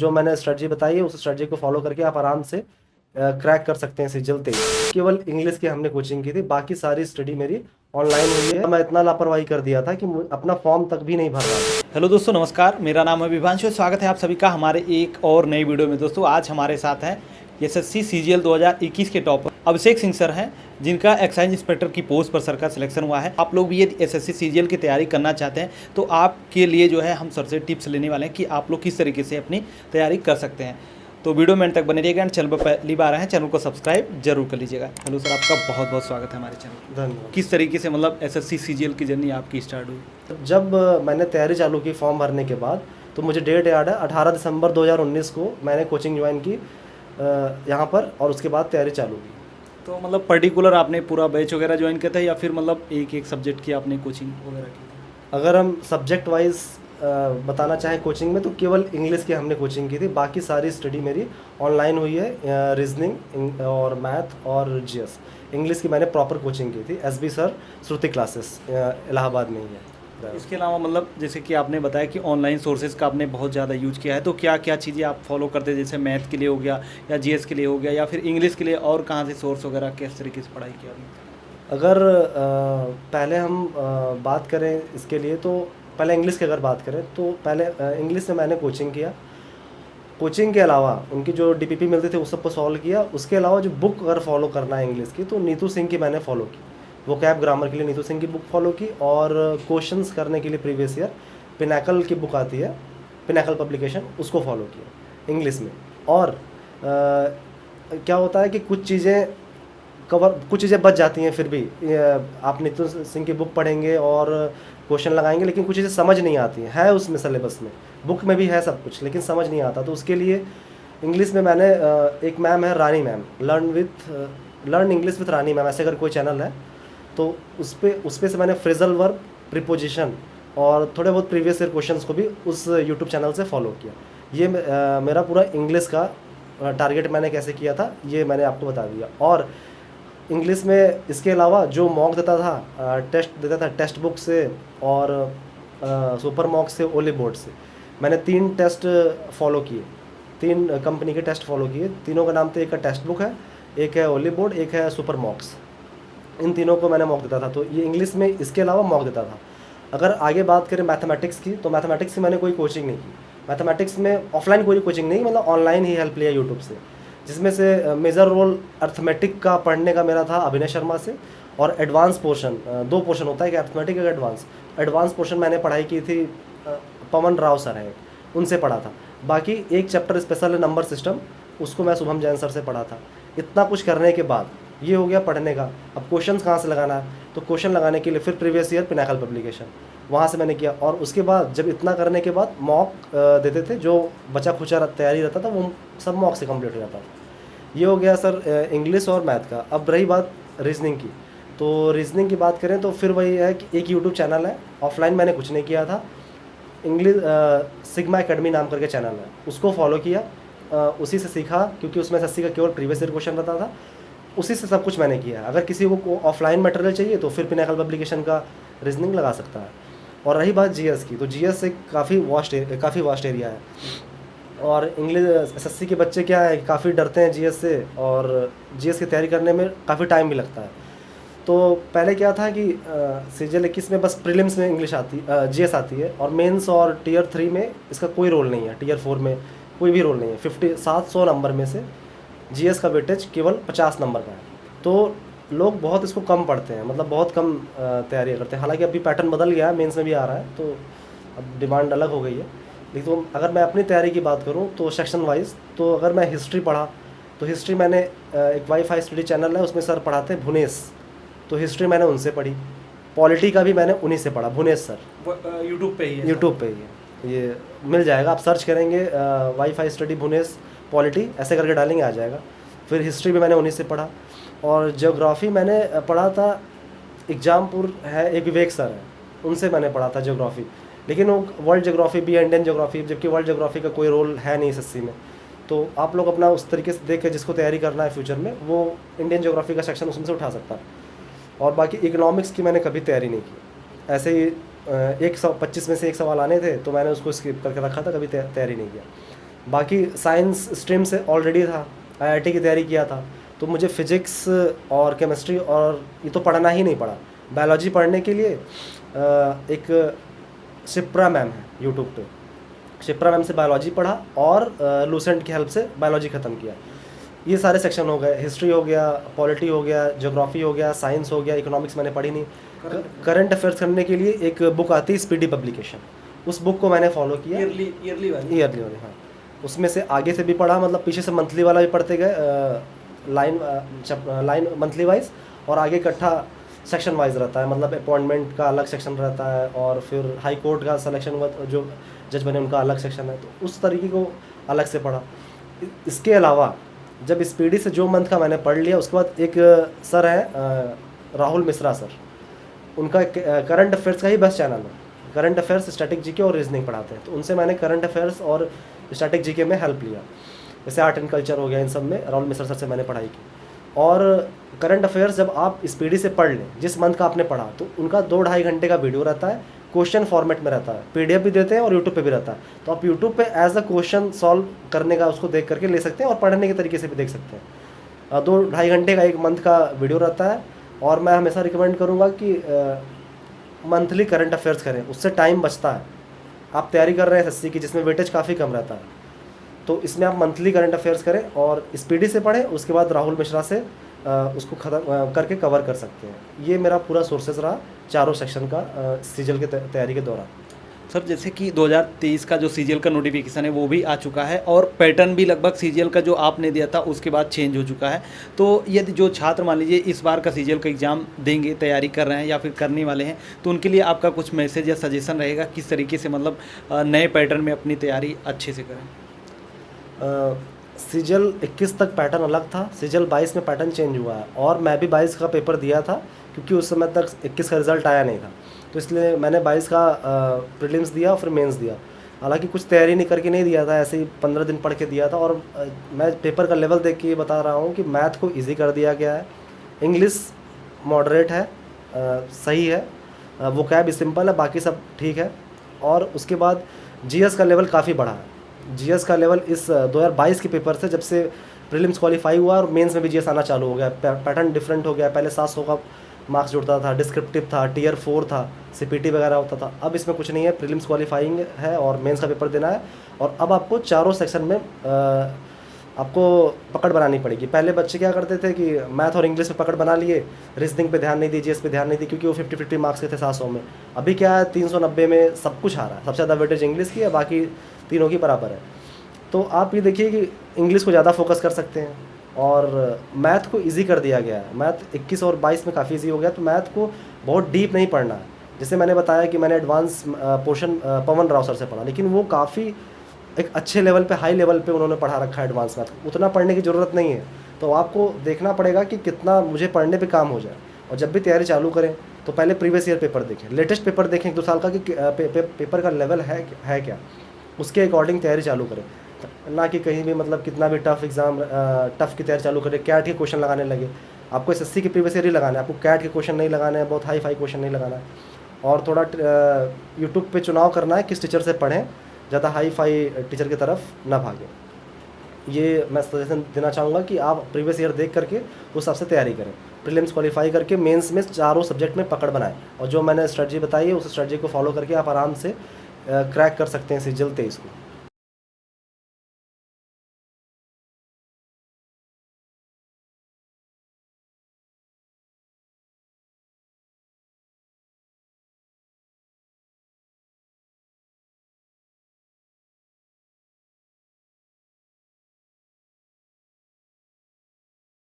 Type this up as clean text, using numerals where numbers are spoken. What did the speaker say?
जो मैंने स्ट्रेटजी बताई है उस स्ट्रेटजी को फॉलो करके आप आराम से क्रैक कर सकते हैं सीजल तेज। केवल इंग्लिश की हमने कोचिंग की थी, बाकी सारी स्टडी मेरी ऑनलाइन हुई है। मैं इतना लापरवाही कर दिया था कि अपना फॉर्म तक भी नहीं भर रहा था। हेलो दोस्तों, नमस्कार। मेरा नाम है विभांशु। स्वागत है आप सभी का हमारे एक और नई वीडियो में। दोस्तों आज हमारे साथ हैं एसएससी सीजीएल 2021 के टॉपर अभिषेक सिंह सर हैं, जिनका एक्साइज इंस्पेक्टर की पोस्ट पर सर का सिलेक्शन हुआ है। आप लोग भी यदि एसएससी सीजीएल की तैयारी करना चाहते हैं तो आपके लिए जो है हम सर से टिप्स लेने वाले हैं कि आप लोग किस तरीके से अपनी तैयारी कर सकते हैं। तो वीडियो में अंत तक बने रहिएगा। चैनल पर पहली बार आए हैं, चैनल को सब्सक्राइब जरूर कर लीजिएगा। हेलो सर, आपका बहुत बहुत स्वागत है हमारे चैनल। धन्यवाद। किस तरीके से मतलब एसएससी सीजीएल की जर्नी आपकी स्टार्ट हुई? जब मैंने तैयारी चालू की फॉर्म भरने के बाद, तो मुझे डेट याद है 18 दिसंबर 2019 को मैंने कोचिंग ज्वाइन की यहाँ पर, और उसके बाद तैयारी चालू की। तो मतलब पर्टिकुलर आपने पूरा बैच वगैरह ज्वाइन किया था या फिर मतलब एक एक सब्जेक्ट की आपने कोचिंग वगैरह की थी? अगर हम सब्जेक्ट वाइज बताना चाहें कोचिंग में, तो केवल इंग्लिश की हमने कोचिंग की थी, बाकी सारी स्टडी मेरी ऑनलाइन हुई है। रीजनिंग और मैथ और जीएस। इंग्लिश की मैंने प्रॉपर कोचिंग की थी, एसबी सर श्रुति क्लासेस इलाहाबाद में ही है। इसके अलावा मतलब जैसे कि आपने बताया कि ऑनलाइन सोर्सेज का आपने बहुत ज़्यादा यूज किया है, तो क्या क्या चीज़ें आप फॉलो करते हैं? जैसे मैथ के लिए हो गया या जीएस के लिए हो गया या फिर इंग्लिश के लिए, और कहाँ से सोर्स वगैरह किस तरीके से पढ़ाई किया आपने? अगर पहले हम बात करें इसके लिए, तो पहले इंग्लिश की अगर बात करें तो पहले इंग्लिश में मैंने कोचिंग किया। कोचिंग के अलावा उनकी जो डीपीपी मिलते थे उस सब को सॉल्व किया। उसके अलावा जो बुक अगर फॉलो करना है इंग्लिश की, तो नीतू सिंह की मैंने फॉलो की। वोकैब ग्रामर के लिए नीतू सिंह की बुक फॉलो की, और क्वेश्चंस करने के लिए प्रीवियस ईयर पिनाकल की बुक आती है, पिनाकल पब्लिकेशन, उसको फॉलो किया इंग्लिश में। और क्या होता है कि कुछ चीज़ें बच जाती हैं, फिर भी आप नीतू सिंह की बुक पढ़ेंगे और क्वेश्चन लगाएंगे, लेकिन कुछ चीज़ें समझ नहीं आती हैं उसमें सिलेबस में, बुक में भी है सब कुछ, लेकिन समझ नहीं आता। तो उसके लिए इंग्लिश में मैंने एक मैम है Rani ma'am, learn English with Rani ma'am, ऐसे अगर कोई चैनल है तो उस पर से मैंने फ्रेजल वर्ब, प्रीपोजिशन और थोड़े बहुत प्रीवियस ईयर क्वेश्चंस को भी उस यूट्यूब चैनल से फॉलो किया। ये मेरा पूरा इंग्लिश का टारगेट मैंने कैसे किया था ये मैंने आपको बता दिया। और इंग्लिश में इसके अलावा जो मॉक देता था, टेस्ट देता था टेक्स्ट बुक से और सुपर मॉक से, ओली बोर्ड से, मैंने 3 टेस्ट फॉलो किए, 3 कंपनी के टेस्ट फॉलो किए। तीनों का नाम तो, एक का टेक्स्ट बुक है, एक है ओली बोर्ड, एक है सुपर मॉक्स। इन तीनों को मैंने मॉक देता था। तो ये इंग्लिश में इसके अलावा मॉक देता था। अगर आगे बात करें मैथमेटिक्स की, तो मैथमेटिक्स की मैंने कोई कोचिंग नहीं की। मैथमेटिक्स में ऑफलाइन कोई कोचिंग नहीं, मतलब ऑनलाइन ही हेल्प लिया यूट्यूब से, जिसमें से मेजर रोल अर्थमेटिक का पढ़ने का मेरा था अभिनय शर्मा से, और एडवांस पोर्शन, 2 पोर्शन होता है कि अर्थमेटिक का एडवांस पोर्शन मैंने पढ़ाई की थी, पवन राव सर हैं उनसे पढ़ा था। बाकी एक चैप्टर स्पेशल नंबर सिस्टम, उसको मैं शुभम जैन सर से पढ़ा था। इतना कुछ करने के बाद ये हो गया पढ़ने का। अब क्वेश्चंस कहाँ से लगाना है, तो क्वेश्चन लगाने के लिए फिर प्रीवियस ईयर पिनाकल पब्लिकेशन, वहाँ से मैंने किया। और उसके बाद जब इतना करने के बाद मॉक देते थे, जो बचा खुचा तैयारी रहता था वो सब मॉक से कंप्लीट हो जाता था। ये हो गया सर इंग्लिश और मैथ का। अब रही बात रीजनिंग की, तो रीजनिंग की बात करें तो फिर वही है कि एक यूट्यूब चैनल है, ऑफलाइन मैंने कुछ नहीं किया था, इंग्लिश सिग्मा एकेडमी नाम करके चैनल है, उसको फॉलो किया, उसी से सीखा, क्योंकि उसमें एसएससी का केवल प्रीवियस ईयर क्वेश्चन रहता था, उसी से सब कुछ मैंने किया। अगर किसी को ऑफलाइन मटेरियल चाहिए तो फिर पिनाकल पब्लिकेशन का रीजनिंग लगा सकता है। और रही बात जीएस की, तो जीएस एक काफ़ी वास्ट एरिया है, और इंग्लिश एसएससी के बच्चे क्या है, काफ़ी डरते हैं जीएस से, और जीएस की तैयारी करने में काफ़ी टाइम भी लगता है। तो पहले क्या था कि सीजीएल 21 में बस प्रीलिम्स में इंग्लिश जीएस आती है, और मेंस और टियर 3 में इसका कोई रोल नहीं है, टियर 4 में कोई भी रोल नहीं है। 700 नंबर में से जीएस का वेटेज केवल 50 नंबर का है। तो लोग बहुत इसको कम पढ़ते हैं, मतलब बहुत कम तैयारी करते हैं। हालांकि अभी पैटर्न बदल गया है, मेंस में भी आ रहा है, तो अब डिमांड अलग हो गई है। लेकिन तो अगर मैं अपनी तैयारी की बात करूं तो सेक्शन वाइज, तो अगर मैं हिस्ट्री पढ़ा तो हिस्ट्री मैंने एक वाईफाई स्टडी चैनल है, उसमें सर पढ़ाते हैं भुनेश, तो हिस्ट्री मैंने उनसे पढ़ी। पॉलिटी का भी मैंने उन्हीं से पढ़ा, भुनेश सर। यूट्यूब पे ही है? यूट्यूब पे ही है, ये मिल जाएगा, आप सर्च करेंगे वाईफाई स्टडी भुनेश पॉलिटी ऐसे करके डालेंगे आ जाएगा। फिर हिस्ट्री भी मैंने उन्हीं से पढ़ा। और ज्योग्राफी मैंने पढ़ा था, एग्जामपुर है एक विवेक सर है, उनसे मैंने पढ़ा था ज्योग्राफी, लेकिन वो वर्ल्ड ज्योग्राफी भी है, इंडियन ज्योग्राफी, जबकि वर्ल्ड ज्योग्राफी का कोई रोल है नहीं एसएससी में। तो आप लोग अपना उस तरीके से देख के जिसको तैयारी करना है फ्यूचर में, वो इंडियन ज्योग्राफी का सेक्शन उसमें से उठा सकता है। और बाकी इकोनॉमिक्स की मैंने कभी तैयारी नहीं की, ऐसे ही 125 में से एक सवाल आने थे तो मैंने उसको स्किप करके रखा था, कभी तैयारी नहीं किया। बाकी साइंस स्ट्रीम से ऑलरेडी था, आईआईटी की तैयारी किया था, तो मुझे फिजिक्स और केमिस्ट्री और ये तो पढ़ना ही नहीं पड़ा। बायोलॉजी पढ़ने के लिए एक शिप्रा मैम है यूट्यूब पे, शिप्रा मैम से बायोलॉजी पढ़ा और लूसेंट की हेल्प से बायोलॉजी ख़त्म किया। ये सारे सेक्शन हो गए, हिस्ट्री हो गया, पॉलिटी हो गया, ज्योग्राफी हो गया, साइंस हो गया, इकोनॉमिक्स मैंने पढ़ी नहीं। करंट अफेयर्स करने के लिए एक बुक आती है स्पीडी पब्लिकेशन, उस बुक को मैंने फॉलो किया, ईयरली वाली, हाँ। उसमें से आगे से भी पढ़ा, मतलब पीछे से मंथली वाला भी पढ़ते गए, लाइन मंथली वाइज, और आगे इकट्ठा सेक्शन वाइज रहता है, मतलब अपॉइंटमेंट का अलग सेक्शन रहता है, और फिर हाई कोर्ट का सिलेक्शन हुआ जो जज बने उनका अलग सेक्शन है, तो उस तरीके को अलग से पढ़ा। इसके अलावा जब स्पीडी से जो मंथ का मैंने पढ़ लिया, उसके बाद एक सर है राहुल मिश्रा सर, उनका करंट अफेयर्स का ही बेस्ट चैनल है, करंट अफेयर्स, स्टैटिक जीके और रीजनिंग पढ़ाते हैं, तो उनसे मैंने करंट अफेयर्स और स्टैटिक जीके में हेल्प लिया। जैसे आर्ट एंड कल्चर हो गया, इन सब में राहुल मिश्रा सर से मैंने पढ़ाई की। और करंट अफेयर्स जब आप स्पीडी से पढ़ लें, जिस मंथ का आपने पढ़ा, तो उनका 2-2.5 घंटे का वीडियो रहता है, क्वेश्चन फॉर्मेट में रहता है, पीडीएफ भी देते हैं और यूट्यूब पे भी रहता है, तो आप यूट्यूब पे एज अ क्वेश्चन सॉल्व करने का उसको देख करके ले सकते हैं और पढ़ने के तरीके से भी देख सकते हैं। 2-2.5 घंटे का एक मंथ का वीडियो रहता है, और मैं हमेशा रिकमेंड करूँगा कि मंथली करंट अफेयर्स करें, उससे टाइम बचता है। आप तैयारी कर रहे हैं एसएससी की, जिसमें वेटेज काफ़ी कम रहता है, तो इसमें आप मंथली करंट अफेयर्स करें और स्पीडी से पढ़ें, उसके बाद राहुल मिश्रा से उसको ख़त्म करके कवर कर सकते हैं। ये मेरा पूरा सोर्सेज रहा चारों सेक्शन का सीजीएल के तैयारी के दौरान। सर जैसे कि 2023 का जो सीजीएल का नोटिफिकेशन है वो भी आ चुका है, और पैटर्न भी लगभग सीजीएल का जो आपने दिया था उसके बाद चेंज हो चुका है, तो यदि जो छात्र मान लीजिए इस बार का सीजीएल का एग्ज़ाम देंगे, तैयारी कर रहे हैं या फिर करने वाले हैं, तो उनके लिए आपका कुछ मैसेज या सजेशन रहेगा किस तरीके से मतलब नए पैटर्न में अपनी तैयारी अच्छे से करें? सीजीएल 21 तक पैटर्न अलग था, सीजीएल 22 में पैटर्न चेंज हुआ है, और मैं भी 22 का पेपर दिया था, क्योंकि उस समय तक 21 का रिज़ल्ट आया नहीं था, तो इसलिए मैंने 22 का प्रीलिम्स दिया और फिर मेंस दिया। हालांकि कुछ तैयारी नहीं करके नहीं दिया था, ऐसे ही 15 दिन पढ़ के दिया था, और मैं पेपर का लेवल देख के ये बता रहा हूँ कि मैथ को ईजी कर दिया गया है, इंग्लिश मॉडरेट है, सही है, वोकैब सिंपल है, बाकी सब ठीक है। और उसके बाद जीएस का लेवल काफ़ी बढ़ा है, जीएस का लेवल इस 2022 के पेपर से, जब से प्रीलिम्स क्वालिफाई हुआ और मेंस में भी जीएस आना चालू हो गया, पैटर्न डिफरेंट हो गया। पहले 700 का मार्क्स जुड़ता था, डिस्क्रिप्टिव था, टियर 4 था, सीपीटी वगैरह होता था, अब इसमें कुछ नहीं है, प्रीलिम्स क्वालिफाइंग है और मेंस का पेपर देना है, और अब आपको चारों सेक्शन में आपको पकड़ बनानी पड़ेगी। पहले बच्चे क्या करते थे कि मैथ और इंग्लिश में पकड़ बना लिए, रीजनिंग पे ध्यान नहीं दी, जीएस पे ध्यान नहीं दी, क्योंकि वो 50-50 मार्क्स के थे 700 में। अभी क्या है, 390 में सब कुछ आ रहा है, सबसे ज़्यादा वेटेज इंग्लिश की है, बाकी तीनों की बराबर है। तो आप ये देखिए कि इंग्लिश को ज़्यादा फोकस कर सकते हैं, और मैथ को इजी कर दिया गया है। मैथ 21 और 22 में काफ़ी इजी हो गया, तो मैथ को बहुत डीप नहीं पढ़ना है। जैसे मैंने बताया कि मैंने एडवांस पोर्शन पवन राव सर से पढ़ा, लेकिन वो काफ़ी एक अच्छे लेवल पे, हाई लेवल पे उन्होंने पढ़ा रखा है एडवांस मैथ, उतना पढ़ने की ज़रूरत नहीं है। तो आपको देखना पड़ेगा कि कितना मुझे पढ़ने पे काम हो जाए, और जब भी तैयारी चालू करें तो पहले प्रीवियस ईयर पेपर देखें, लेटेस्ट पेपर देखें 1-2 साल का, कि पेपर का लेवल है क्या, उसके अकॉर्डिंग तैयारी चालू करें, ना कि कहीं भी मतलब कितना भी टफ एग्ज़ाम, टफ की तैयारी चालू करें, कैट के क्वेश्चन लगाने लगे। आपको एसएससी के प्रीवियस ईयर ही लगाना है, आपको कैट के क्वेश्चन नहीं लगाने हैं, बहुत हाई फाई क्वेश्चन नहीं लगाना है। और थोड़ा यूट्यूब पे चुनाव करना है किस टीचर से पढ़ें, ज़्यादा हाई फाई टीचर की तरफ ना भागें। ये मैं सजेशन देना चाहूँगा कि आप प्रीवियस ईयर देख करके उस हिसाब से तैयारी करें, प्रीलिम्स क्वालिफाई करके मेंस में चारों सब्जेक्ट में पकड़ बनाएं, और जो मैंने स्ट्रेटजी बताई है उस स्ट्रेटजी को फॉलो करके आप आराम से क्रैक कर सकते हैं सीजीएल 23 को।